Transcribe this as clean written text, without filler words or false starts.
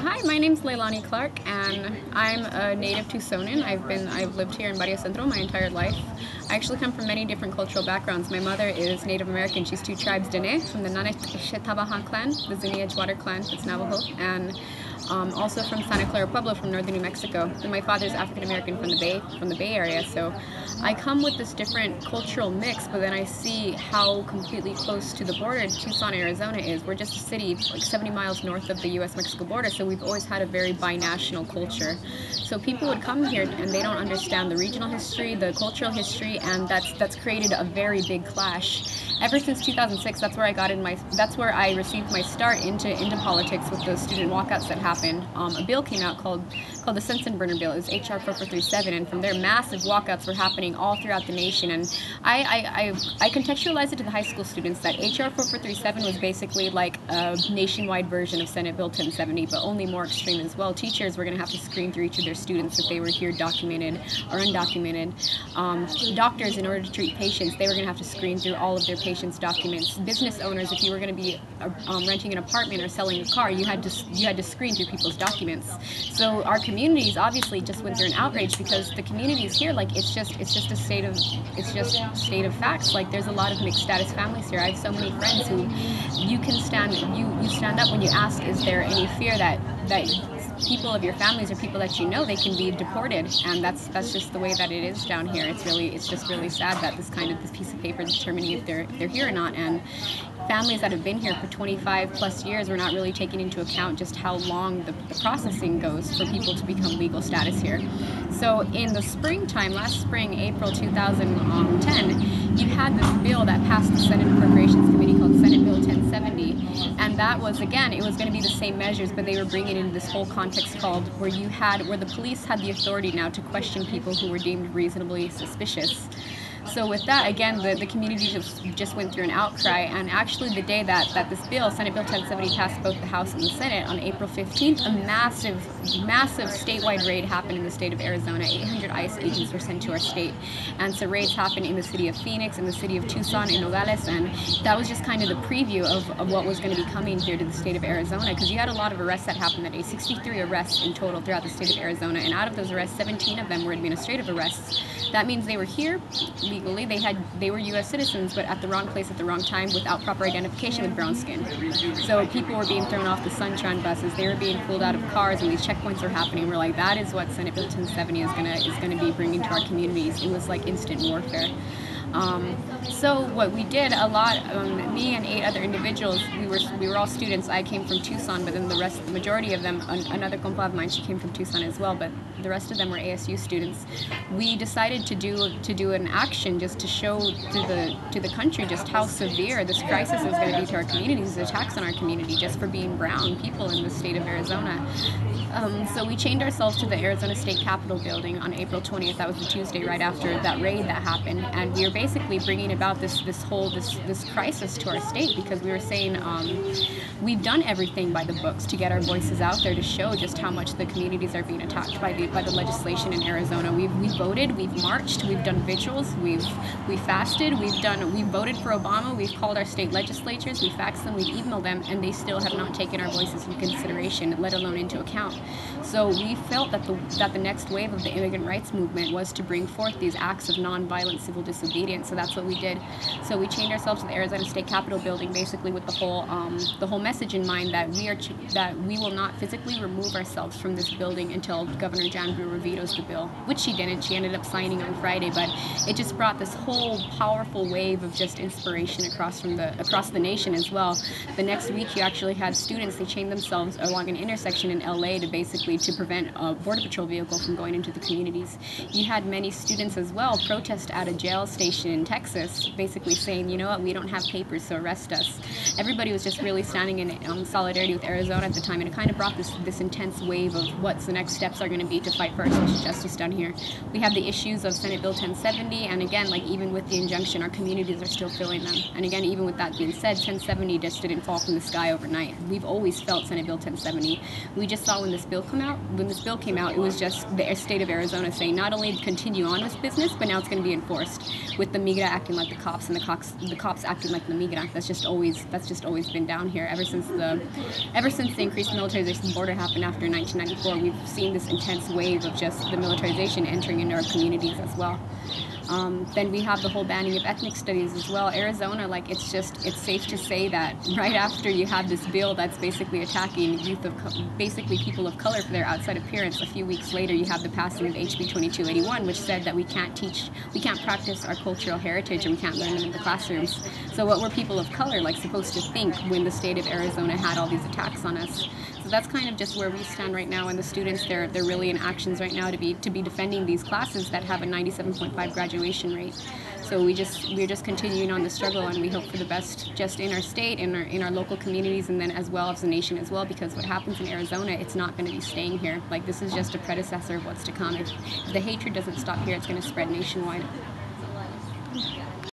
Hi, my name's Leilani Clark, and I'm a native Tucsonan. I've lived here in Barrio Centro my entire life. I actually come from many different cultural backgrounds. My mother is Native American. She's two tribes Dene from the Nanetishetabaha clan, the Zuni Edgewater clan, that's Navajo, and also from Santa Clara Pueblo from northern New Mexico. And my father's African American from the Bay Area. So I come with this different cultural mix, but then I see how completely close to the border Tucson, Arizona is. We're just a city like 70 miles north of the U.S.-Mexico border, so we've always had a very binational culture. So people would come here and they don't understand the regional history, the cultural history, and that's created a very big clash. Ever since 2006, that's where I received my start into politics with the student walkouts that happened. A bill came out called the Sensenbrenner Bill. It was HR 4437, and from there, massive walkouts were happening all throughout the nation. And I contextualized it to the high school students that HR 4437 was basically like a nationwide version of Senate Bill 1070, but only more extreme as well. Teachers were going to have to screen through each of their students if they were here documented or undocumented. Doctors, in order to treat patients, they were going to have to screen through all of their patients' documents. Business owners, if you were going to be renting an apartment or selling a car, you had to screen through people's documents. So our communities obviously just went through an outrage because the communities here, like it's just state of facts. Like there's a lot of mixed status families here. I have so many friends who you stand up when you ask, is there any fear that people of your families or people that you know, they can be deported, and that's just the way that it is down here. It's just really sad that this piece of paper is determining if they're here or not. And families that have been here for 25 plus years, we're not really taking into account just how long the processing goes for people to become legal status here. So in the springtime, last spring, April 2010, you had this bill that passed the Senate Appropriations Committee called Senate Bill 1070, and that was, again, it was going to be the same measures, but they were bringing in this whole context called where the police had the authority now to question people who were deemed reasonably suspicious. So with that, again, the community just went through an outcry, and actually the day that this bill, Senate Bill 1070, passed both the House and the Senate, on April 15th, a massive statewide raid happened in the state of Arizona. 800 ICE agents were sent to our state, and so raids happened in the city of Phoenix, in the city of Tucson, in Nogales, and that was just kind of the preview of what was going to be coming here to the state of Arizona, because you had a lot of arrests that happened that day, 63 arrests in total throughout the state of Arizona, and out of those arrests, 17 of them were administrative arrests. That means they were here legally, they were U.S. citizens, but at the wrong place at the wrong time without proper identification with brown skin. So people were being thrown off the Sunshine buses, they were being pulled out of cars, and these checkpoints were happening. We're like, that is what Senate Bill 1070 is gonna be bringing to our communities. It was like instant warfare. So what we did a lot, me and 8 other individuals, we were all students. I came from Tucson, but then the majority of them, another compa of mine, she came from Tucson as well, but the rest of them were ASU students. We decided to do an action just to show to the country just how severe this crisis is going to be to our communities, the attacks on our community just for being brown people in the state of Arizona. So we chained ourselves to the Arizona State Capitol building on April 20th. That was the Tuesday right after that raid that happened, and we were basically bringing about this crisis to our state, because we were saying we've done everything by the books to get our voices out there, to show just how much the communities are being attacked by the legislation in Arizona. We've voted, we've marched, we've done vigils, we've fasted, we've voted for Obama, we've called our state legislatures, we've faxed them, we've emailed them, and they still have not taken our voices into consideration, let alone into account. So we felt that the next wave of the immigrant rights movement was to bring forth these acts of nonviolent civil disobedience. So that's what we did. So we chained ourselves to the Arizona State Capitol building, basically with the whole message in mind that we will not physically remove ourselves from this building until Governor Jan Brewer vetoes the bill, which she didn't. She ended up signing on Friday, but it just brought this whole powerful wave of just inspiration across the nation as well. The next week, you actually had students, they chained themselves along an intersection in LA to prevent a Border Patrol vehicle from going into the communities. You had many students as well protest at a jail station in Texas, basically saying, you know what, we don't have papers, so arrest us. Everybody was just really standing in solidarity with Arizona at the time, and it kind of brought this intense wave of what's the next steps are going to be to fight for our social justice down here. We have the issues of Senate Bill 1070, and again, like even with the injunction, our communities are still feeling them. And again, even with that being said, 1070 just didn't fall from the sky overnight. We've always felt Senate Bill 1070. We just saw when the this bill came out, it was just the state of Arizona saying not only continue on with business, but now it's going to be enforced, with the migra acting like the cops and the cops acting like the migra. That's just always been down here ever since the increased militarization of the border happened after 1994. We've seen this intense wave of just the militarization entering into our communities as well. Then we have the whole banning of ethnic studies as well. Arizona, like, it's safe to say that right after you have this bill that's basically attacking basically people of color for their outside appearance, a few weeks later you have the passing of HB 2281, which said that we can't practice our cultural heritage and we can't learn them in the classrooms. So what were people of color like supposed to think when the state of Arizona had all these attacks on us? So that's kind of just where we stand right now, and the students, they're really in actions right now to be defending these classes that have a 97.5 graduation rate. So we're just continuing on the struggle, and we hope for the best just in our state, in our local communities, and then as well as the nation as well, because what happens in Arizona, it's not going to be staying here. Like, this is just a predecessor of what's to come. If the hatred doesn't stop here, it's going to spread nationwide.